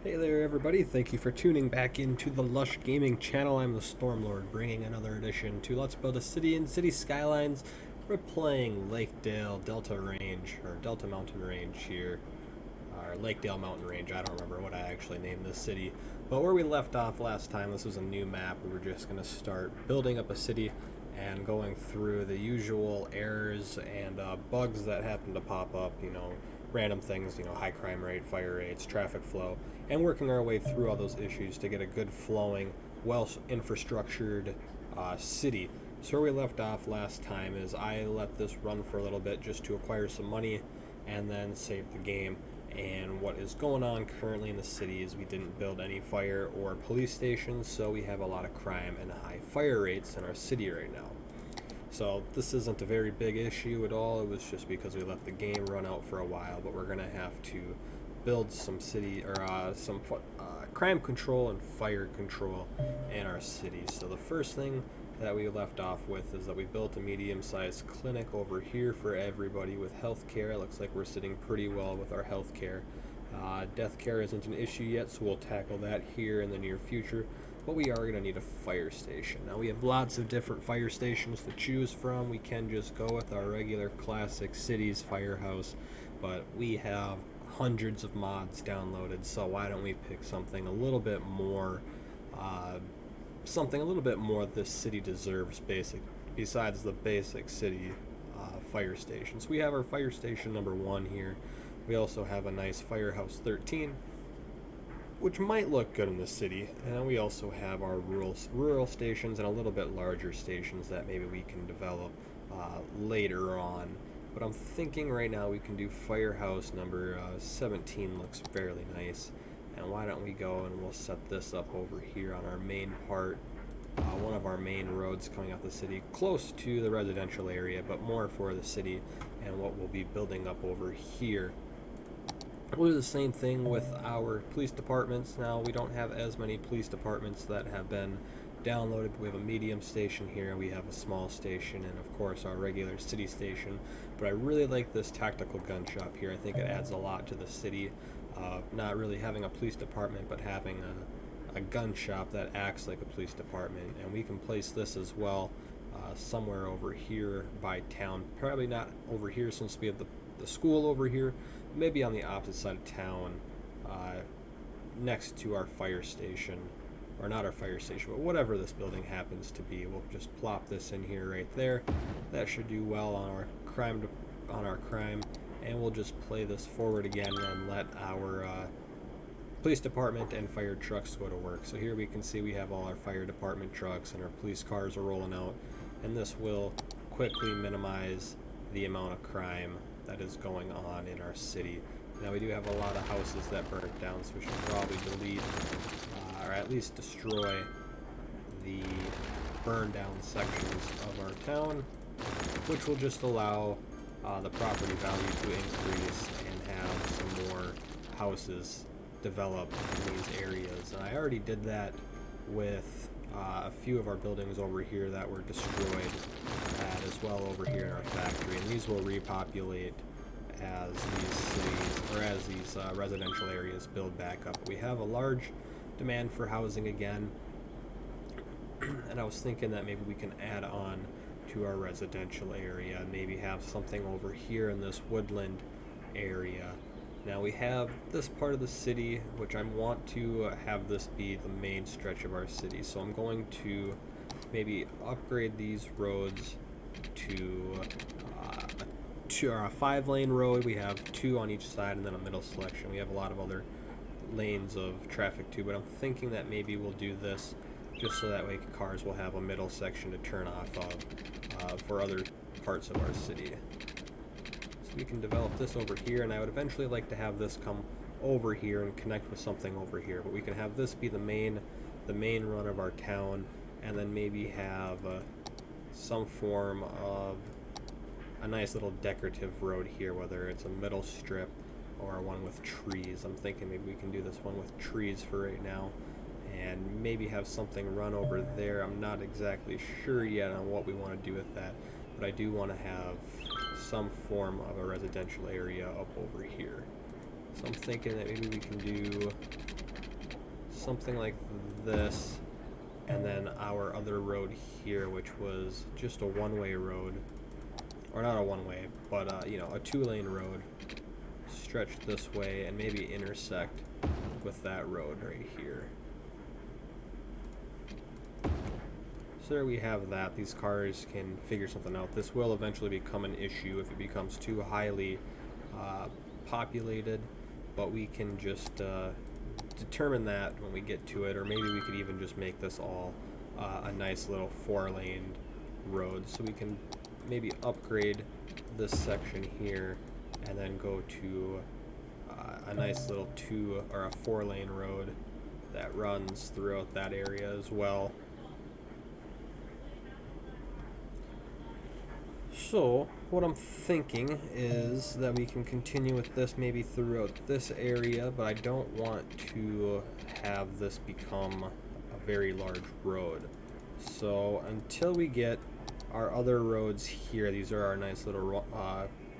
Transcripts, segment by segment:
Hey there, everybody. Thank you for tuning back into the Lush Gaming channel. I'm the Stormlord, bringing another edition to Let's Build a City in City Skylines. We're playing Lakedale Delta Range, or Delta Mountain Range here, or Lakedale Mountain Range. I don't remember what I actually named this city. But where we left off last time, this was a new map. We were just going to start building up a city and going through the usual errors and bugs that happen to pop up, random things, high crime rate, fire rates, traffic flow, and working our way through all those issues to get a good flowing, well infrastructured city. So where we left off last time is I let this run for a little bit just to acquire some money and then save the game. And what is going on currently in the city is we didn't build any fire or police stations, so we have a lot of crime and high fire rates in our city right now. So this isn't a very big issue at all. It was just because we let the game run out for a while, but we're gonna have to build some city or some crime control and fire control in our city. So the first thing that we left off with is that we built a medium-sized clinic over here for everybody with health care. It looks like we're sitting pretty well with our health care. Death care isn't an issue yet, so we'll tackle that here in the near future. But we are going to need a fire station. Now we have lots of different fire stations to choose from. We can just go with our regular classic cities firehouse, but we have hundreds of mods downloaded, so why don't we pick something a little bit more this city deserves, besides the basic city fire stations. We have our fire station number 1 here. We also have a nice firehouse 13, which might look good in the city. And then we also have our rural stations and a little bit larger stations that maybe we can develop later on. But I'm thinking right now we can do firehouse number 17, looks fairly nice. And why don't we go and we'll set this up over here on our main part, one of our main roads coming out the city, close to the residential area, but more for the city and what we'll be building up over here. We'll do the same thing with our police departments. Now, we don't have as many police departments that have been downloaded. We have a medium station here, we have a small station, and of course our regular city station. But I really like this tactical gun shop here. I think it adds a lot to the city, not really having a police department, but having a gun shop that acts like a police department. And we can place this as well somewhere over here by town. Probably not over here since we have the school over here, maybe on the opposite side of town, next to our fire station, or not our fire station, but whatever this building happens to be. We'll just plop this in here right there. That should do well on our crime, and we'll just play this forward again and let our police department and fire trucks go to work. So here we can see we have all our fire department trucks and our police cars are rolling out, and this will quickly minimize the amount of crime that is going on in our city. Now we do have a lot of houses that burnt down, so we should probably delete or at least destroy the burned down sections of our town, which will just allow the property value to increase and have some more houses develop in these areas. And I already did that with a few of our buildings over here that were destroyed, as well over here in our factory, and these will repopulate as these cities, or as these residential areas build back up. We have a large demand for housing again, and I was thinking that maybe we can add on to our residential area and maybe have something over here in this woodland area. Now we have this part of the city, which I want to have this be the main stretch of our city, so I'm going to maybe upgrade these roads to our 5-lane road. We have 2 on each side and then a middle selection. We have a lot of other lanes of traffic too, but I'm thinking that maybe we'll do this just so that way cars will have a middle section to turn off of for other parts of our city. So we can develop this over here, and I would eventually like to have this come over here and connect with something over here, but we can have this be the main run of our town, and then maybe have some form of a nice little decorative road here, whether it's a middle strip or one with trees. I'm thinking maybe we can do this one with trees for right now, and maybe have something run over there. I'm not exactly sure yet on what we want to do with that, but I do want to have some form of a residential area up over here. So I'm thinking that maybe we can do something like this, and then our other road here, which was just a one-way road, or not a one-way, but you know, a two-lane road, stretched this way and maybe intersect with that road right here. So there we have that. These cars can figure something out. This will eventually become an issue if it becomes too highly populated, but we can just determine that when we get to it, or maybe we could even just make this all a nice little 4-lane road, so we can maybe upgrade this section here and then go to a nice little 2 or a 4-lane road that runs throughout that area as well. So what I'm thinking is that we can continue with this maybe throughout this area, but I don't want to have this become a very large road. So until we get our other roads here, these are our nice little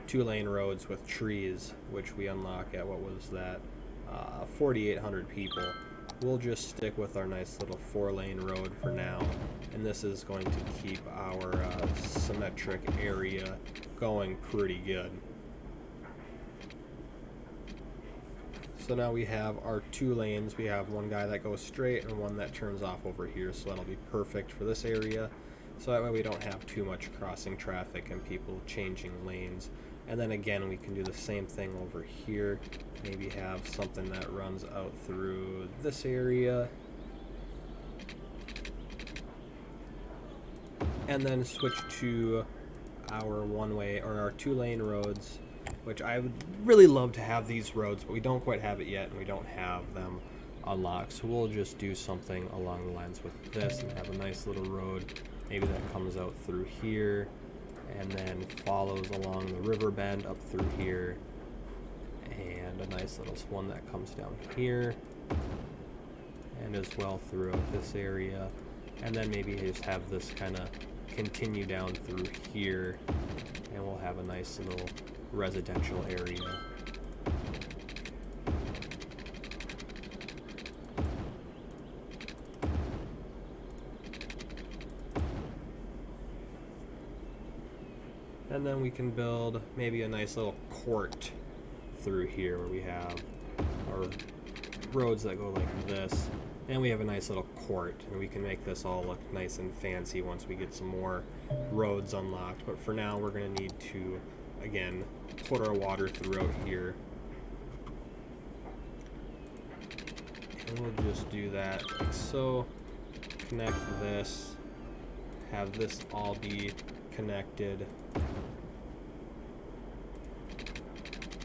2-lane roads with trees, which we unlock at, what was that, 4,800 people. We'll just stick with our nice little 4-lane road for now, and this is going to keep our symmetric area going pretty good. So now we have our 2 lanes. We have one guy that goes straight and one that turns off over here, so that'll be perfect for this area. So that way we don't have too much crossing traffic and people changing lanes. And then again, we can do the same thing over here. Maybe have something that runs out through this area. And then switch to our one-way or our 2-lane roads, which I would really love to have these roads, but we don't quite have it yet, and we don't have them unlocked. So we'll just do something along the lines with this and have a nice little road, maybe that comes out through here and then follows along the river bend up through here, and a nice little one that comes down here and as well throughout this area, and then maybe just have this kind of continue down through here, and we'll have a nice little residential area. And then we can build maybe a nice little court through here where we have our roads that go like this, and we have a nice little court, and we can make this all look nice and fancy once we get some more roads unlocked. But for now, we're going to need to, again, put our water throughout here. And we'll just do that like so. Connect this, have this all be connected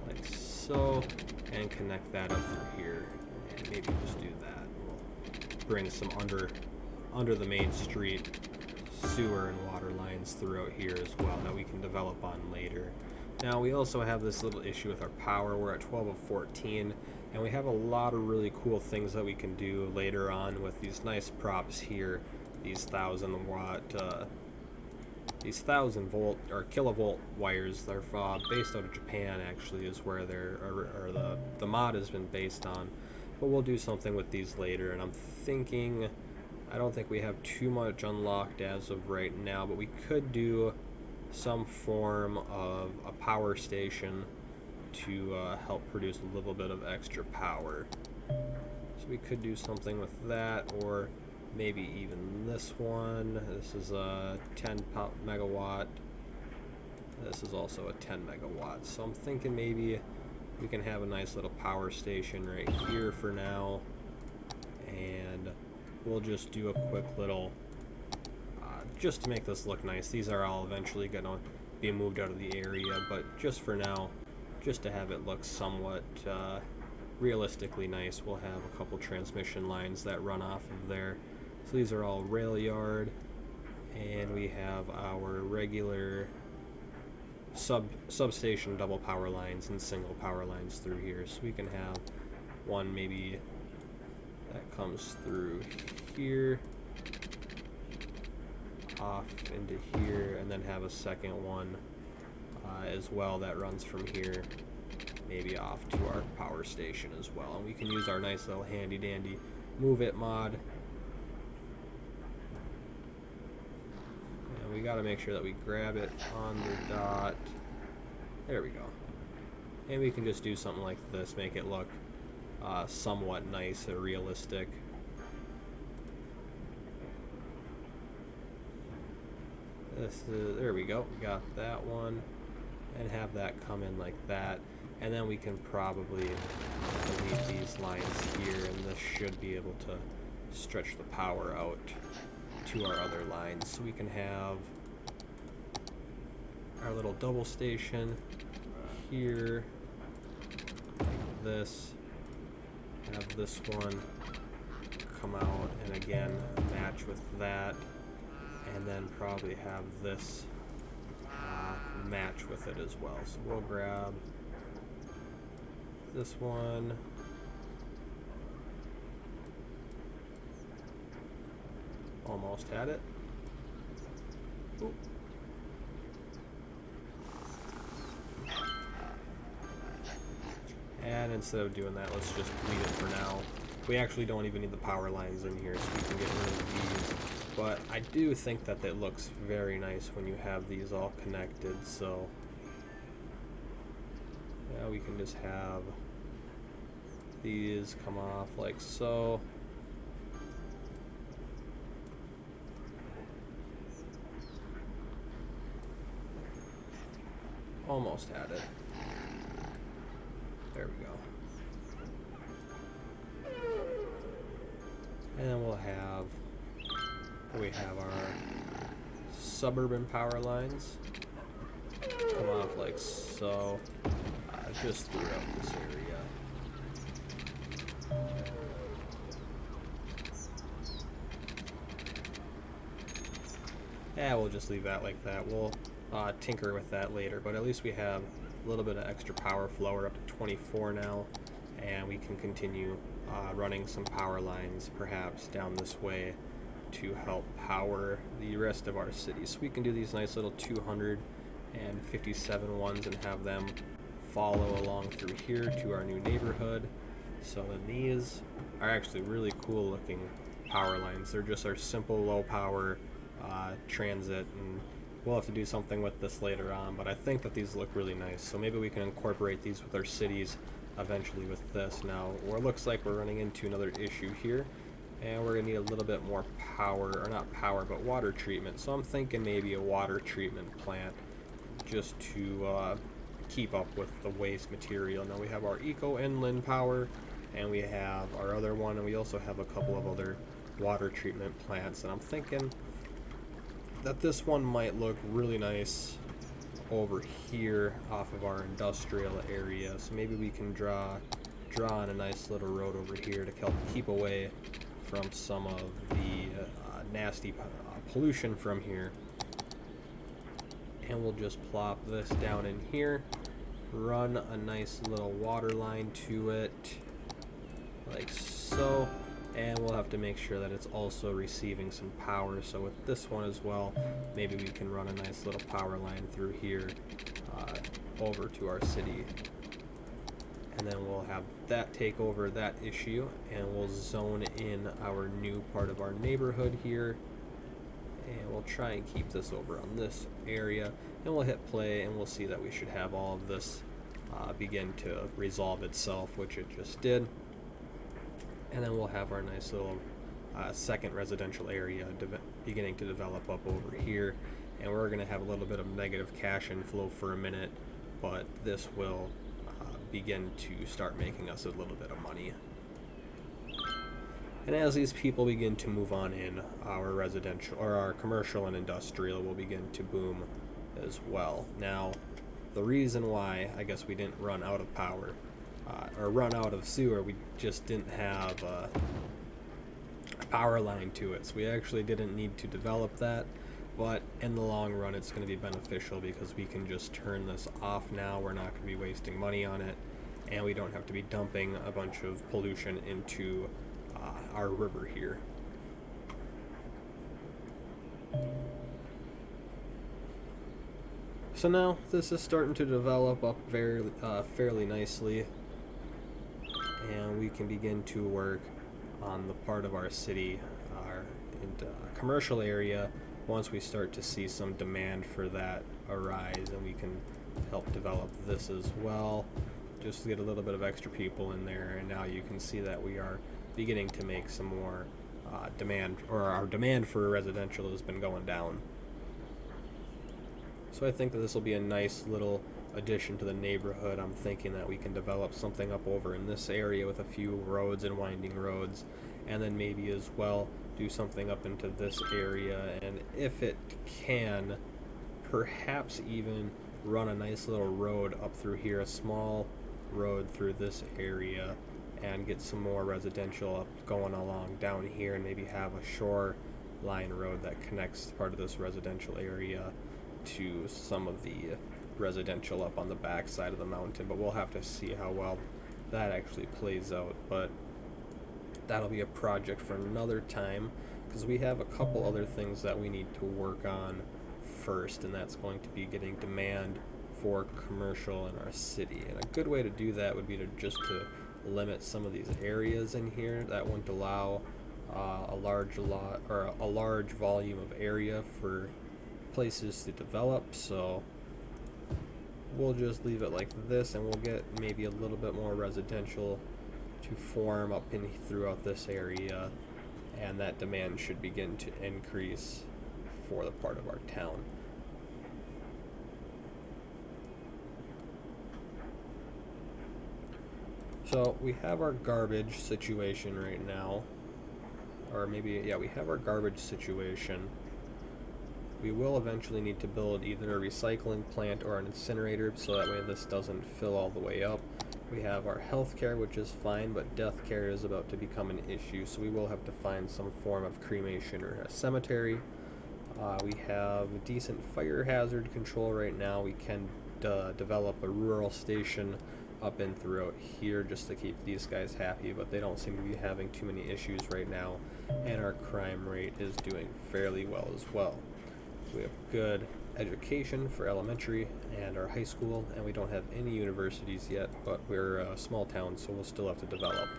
like so, and connect that up through here, and maybe just do that. We'll bring some under the main street sewer and water lines throughout here as well that we can develop on later. Now we also have this little issue with our power. We're at 12 of 14, and we have a lot of really cool things that we can do later on with these nice props here, these 1,000-watt these 1,000-volt or kilovolt wires. They're based out of Japan, actually, is where the mod has been based on. But we'll do something with these later, and I'm thinking, I don't think we have too much unlocked as of right now, but we could do some form of a power station to help produce a little bit of extra power. So we could do something with that, or maybe even this one. This is a 10 megawatt. This is also a 10 megawatt. So I'm thinking maybe we can have a nice little power station right here for now, and we'll just do a quick little, just to make this look nice. These are all eventually going to be moved out of the area, but just for now, just to have it look somewhat realistically nice, we'll have a couple transmission lines that run off of there. So these are all rail yard, and we have our regular substation double power lines and single power lines through here. So we can have one maybe that comes through here, off into here, and then have a second one as well that runs from here maybe off to our power station as well. And we can use our nice little handy dandy Move it mod. And we got to make sure that we grab it on the dot. There we go. And we can just do something like this, make it look somewhat nice or realistic. There we go. We got that one. And have that come in like that. And then we can probably delete these lines here, and this should be able to stretch the power out to our other lines. So we can have our little double station here, like this. Have this one come out and again match with that, and then probably have this match with it as well. So we'll grab this one, almost had it. Ooh. And instead of doing that, let's just delete it for now. We actually don't even need the power lines in here, so we can get rid of these. But I do think that it looks very nice when you have these all connected, so yeah, we can just have these come off like so. Almost had it. There we go. And then we have our suburban power lines come off like so, just throughout this area. Yeah, we'll just leave that like that. We'll tinker with that later, but at least we have a little bit of extra power flow. We're up to 24 now, and we can continue running some power lines perhaps down this way to help power the rest of our city. So we can do these nice little 257 ones and have them follow along through here to our new neighborhood. So then these are actually really cool looking power lines. They're just our simple low power transit, and we'll have to do something with this later on, but I think that these look really nice. So maybe we can incorporate these with our cities eventually with this. Now, it looks like we're running into another issue here, and we're gonna need a little bit more power, or not power, but water treatment. So I'm thinking maybe a water treatment plant just to keep up with the waste material. Now we have our eco inland power, and we have our other one, and we also have a couple of other water treatment plants, and I'm thinking that this one might look really nice over here off of our industrial area. So maybe we can draw on a nice little road over here to help keep away from some of the nasty pollution from here. And we'll just plop this down in here, run a nice little water line to it like so, and we'll have to make sure that it's also receiving some power. So with this one as well, maybe we can run a nice little power line through here over to our city, and then we'll have that take over that issue, and we'll zone in our new part of our neighborhood here, and we'll try and keep this over on this area, and we'll hit play, and we'll see that we should have all of this begin to resolve itself, which it just did. And then we'll have our nice little second residential area beginning to develop up over here, and we're going to have a little bit of negative cash inflow for a minute, but this will begin to start making us a little bit of money. And as these people begin to move on in, our residential or our commercial and industrial will begin to boom as well. Now, the reason why I guess we didn't run out of power or run out of sewer, we just didn't have a power line to it, so we actually didn't need to develop that. But in the long run, it's going to be beneficial because we can just turn this off now. We're not going to be wasting money on it, and we don't have to be dumping a bunch of pollution into our river here. So now this is starting to develop up fairly nicely, and we can begin to work on the part of our city, our commercial area, once we start to see some demand for that arise, and we can help develop this as well, just to get a little bit of extra people in there. And now you can see that we are beginning to make some more demand, or our demand for residential has been going down. So I think that this will be a nice little addition to the neighborhood. I'm thinking that we can develop something up over in this area with a few roads and winding roads, and then maybe as well do something up into this area, and if it can, perhaps even run a nice little road up through here, a small road through this area, and get some more residential up going along down here, and maybe have a shoreline road that connects part of this residential area to some of the residential up on the back side of the mountain. But we'll have to see how well that actually plays out. But that'll be a project for another time, because we have a couple other things that we need to work on first, and that's going to be getting demand for commercial in our city. And a good way to do that would be to just to limit some of these areas in here. That wouldn't allow a large volume of area for places to develop. So we'll just leave it like this, and we'll get maybe a little bit more residential to form up in throughout this area, and that demand should begin to increase for the part of our town. So we have our garbage situation right now, or maybe, yeah, we have our garbage situation. We will eventually need to build either a recycling plant or an incinerator, so that way this doesn't fill all the way up. We have our healthcare, which is fine, but death care is about to become an issue, so we will have to find some form of cremation or a cemetery. We have decent fire hazard control right now. We can develop a rural station up and throughout here just to keep these guys happy, but they don't seem to be having too many issues right now, and our crime rate is doing fairly well as well. We have good education for elementary and our high school, and we don't have any universities yet, but we're a small town, so we'll still have to develop.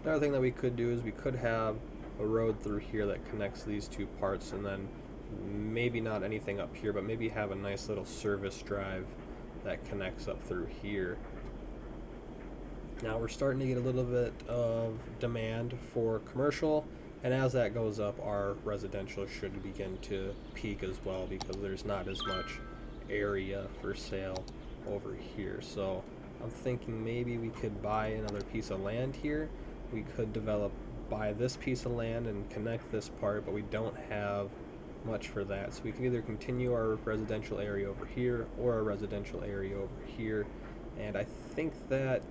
Another thing that we could do is we could have a road through here that connects these two parts, and then maybe not anything up here, but maybe have a nice little service drive that connects up through here. Now we're starting to get a little bit of demand for commercial, and as that goes up, our residential should begin to peak as well, because there's not as much area for sale over here. So I'm thinking maybe we could buy another piece of land here. We could buy this piece of land and connect this part, but we don't have much for that. So we can either continue our residential area over here or a residential area over here. And I think that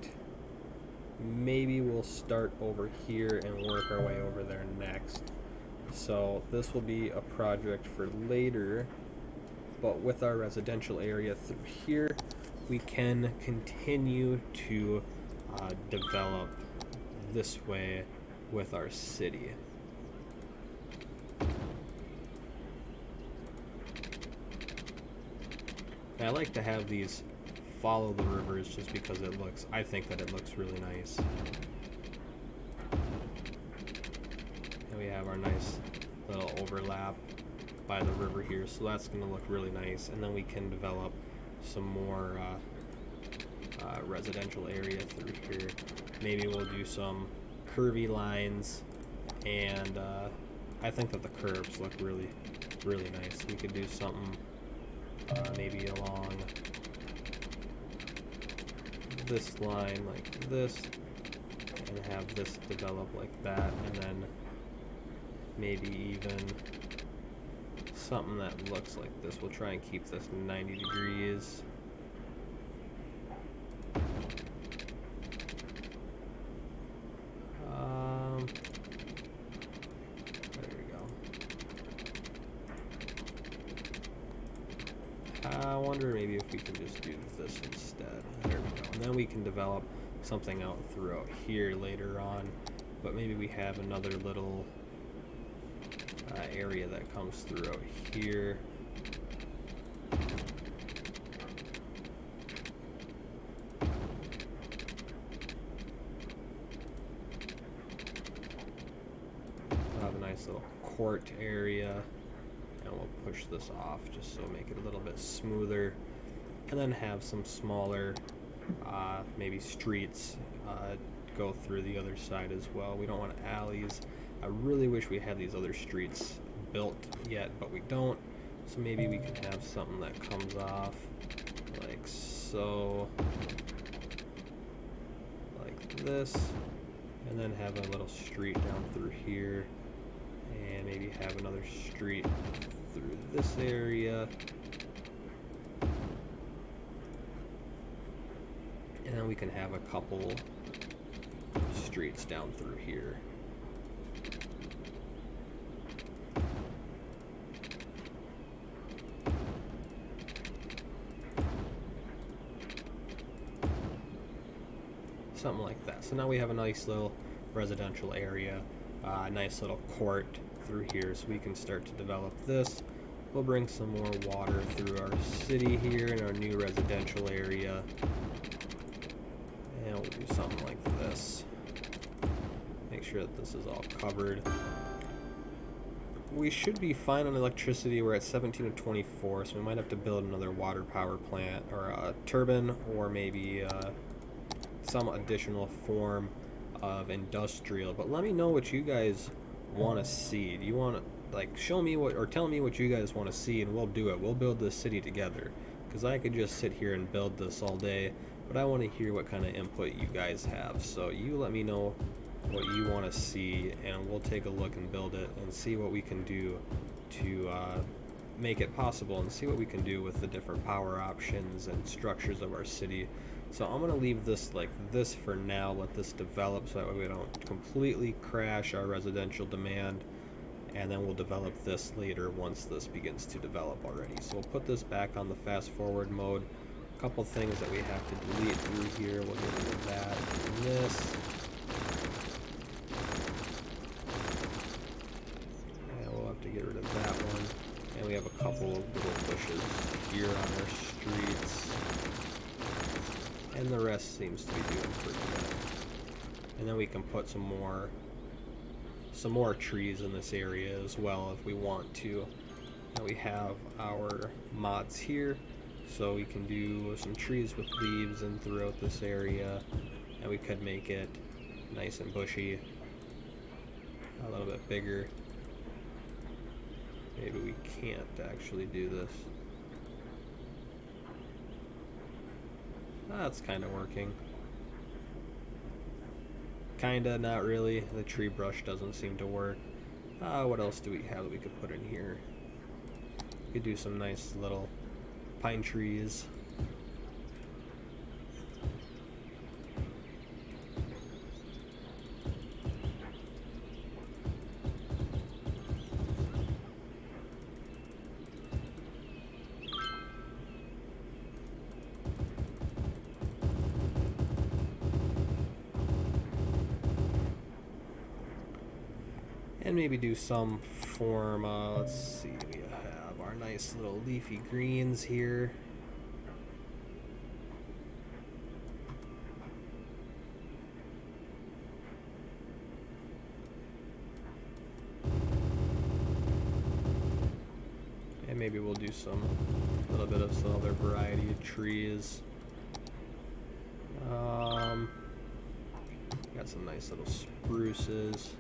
maybe we'll start over here and work our way over there next. So this will be a project for later, but with our residential area through here, we can continue to develop this way with our city. And I like to have these follow the rivers just because I think that it looks really nice. And we have our nice little overlap by the river here, so that's going to look really nice. And then we can develop some more residential area through here. Maybe we'll do some curvy lines, and I think that the curves look really, really nice. We could do something maybe along this line like this, and have this develop like that, and then maybe even something that looks like this. We'll try and keep this 90 degrees. There we go. I wonder maybe if we can just do this instead. There we go. And then we can develop something out throughout here later on. But maybe we have another little area that comes through out here. We'll have a nice little court area, and we'll push this off just so make it a little bit smoother, and then have some smaller maybe streets go through the other side as well. We don't want alleys. I really wish we had these other streets built yet, but we don't. So maybe we can have something that comes off like so, like this, and then have a little street down through here, and maybe have another street through this area. And then we can have a couple streets down through here. Something like that. So now we have a nice little residential area, a nice little court through here, so we can start to develop this. We'll bring some more water through our city here in our new residential area. And we'll do something like this. Make sure that this is all covered. We should be fine on electricity. We're at 17 to 24, so we might have to build another water power plant or a turbine, or maybe some additional form of industrial. But let me know what you guys want to see. Do you want to like show me what, or tell me what you guys want to see, and we'll do it. We'll build this city together, because I could just sit here and build this all day, but I want to hear what kind of input you guys have. So you let me know what you want to see, and we'll take a look and build it and see what we can do to make it possible, and see what we can do with the different power options and structures of our city. So I'm going to leave this like this for now, let this develop, so that way we don't completely crash our residential demand, and then we'll develop this later once this begins to develop already. So we'll put this back on the fast forward mode. A couple things that we have to delete through here. We'll get rid of that and this. And we'll have to get rid of that one. And we have a couple of little bushes here on our streets. And the rest seems to be doing pretty good. And then we can put some more trees in this area as well if we want to. And we have our mods here, so we can do some trees with leaves in throughout this area, and we could make it nice and bushy, a little bit bigger. Maybe we can't actually do this. That's kind of working. Kinda, not really. The tree brush doesn't seem to work. What else do we have that we could put in here? We could do some nice little pine trees. And maybe do some form, let's see, we have our nice little leafy greens here. And maybe we'll do a little bit of some other variety of trees. Got some nice little spruces.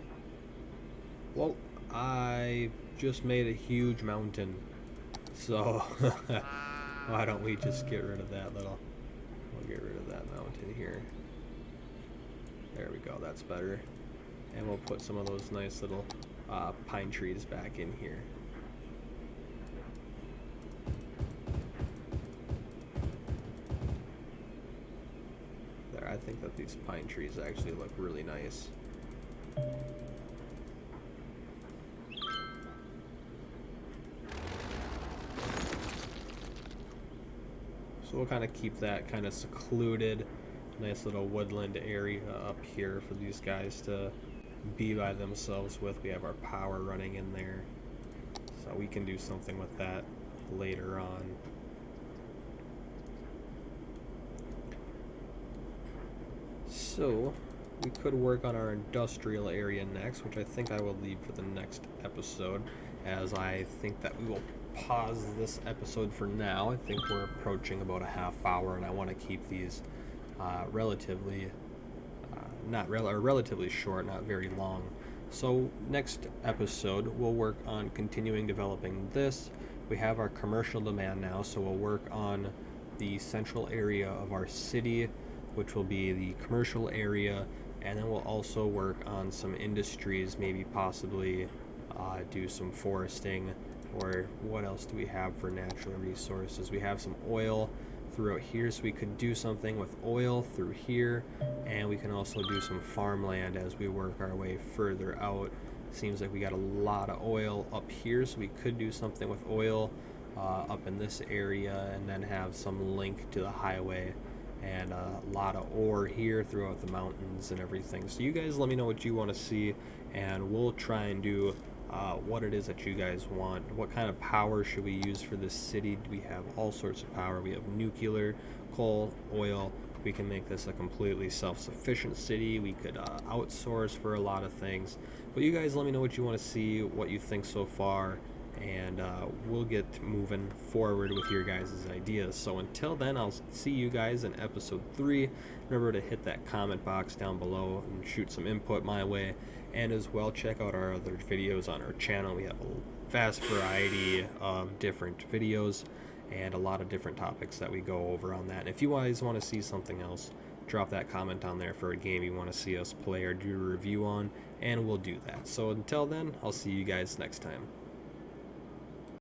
Well, I just made a huge mountain, so why don't we just get rid of that little, we'll get rid of that mountain here. There we go, that's better. And we'll put some of those nice little pine trees back in here. There, I think that these pine trees actually look really nice. So we'll kind of keep that kind of secluded, nice little woodland area up here for these guys to be by themselves with. We have our power running in there. So we can do something with that later on. So we could work on our industrial area next, which I think I will leave for the next episode, as I think that we will pause this episode for now. I think we're approaching about a half hour, and I want to keep these relatively relatively short, not very long. So next episode we'll work on continuing developing this. We have our commercial demand now, so we'll work on the central area of our city, which will be the commercial area, and then we'll also work on some industries, maybe possibly do some foresting. Or what else do we have for natural resources? We have some oil throughout here, so we could do something with oil through here, and we can also do some farmland as we work our way further out. Seems like we got a lot of oil up here, so we could do something with oil up in this area, and then have some link to the highway, and a lot of ore here throughout the mountains and everything. So you guys let me know what you want to see, and we'll try and do what it is that you guys want. What kind of power should we use for this city? We have all sorts of power. We have nuclear, coal, oil. We can make this a completely self-sufficient city. We could outsource for a lot of things. But you guys let me know what you want to see, what you think so far, and we'll get moving forward with your guys' ideas. So until then, I'll see you guys in episode 3. Remember to hit that comment box down below and shoot some input my way. And as well, check out our other videos on our channel. We have a vast variety of different videos and a lot of different topics that we go over on that. And if you guys want to see something else, drop that comment down there for a game you want to see us play or do a review on, and we'll do that. So until then, I'll see you guys next time.